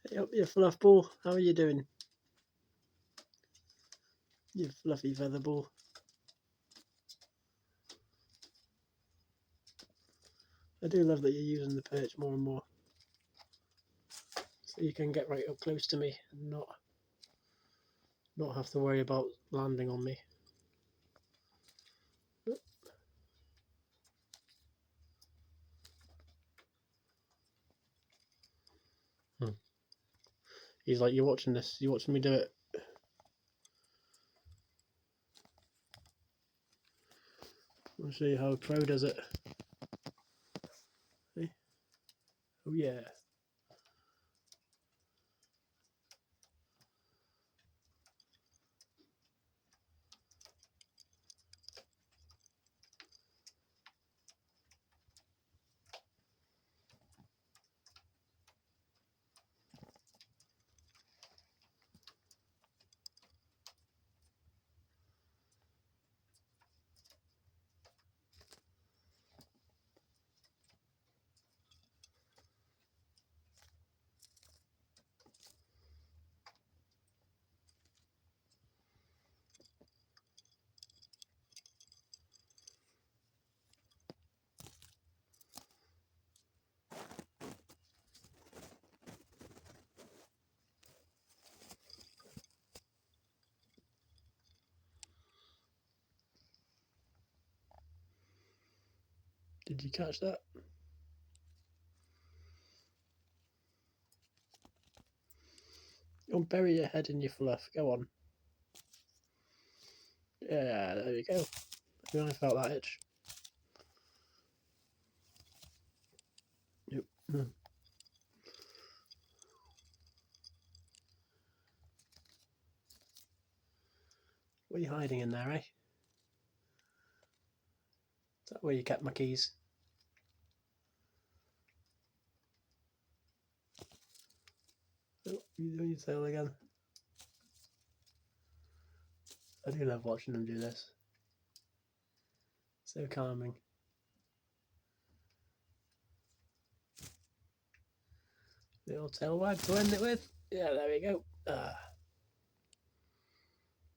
Hey up, you fluff ball. How are you doing? You fluffy feather ball. I do love that you're using the perch more and more, so you can get right up close to me and not have to worry about landing on me. He's like, you're watching this. You're watching me do it. I'll show you how a pro does it. Hey? Oh yeah. Did you catch that? Don't bury your head in your fluff. Go on. Yeah, there you go. I felt that itch. Yep. What are you hiding in there, eh? Is that where you kept my keys? Oh, you doing your tail again? I do love watching them do this. So calming. Little tail wag to end it with. Yeah, there we go.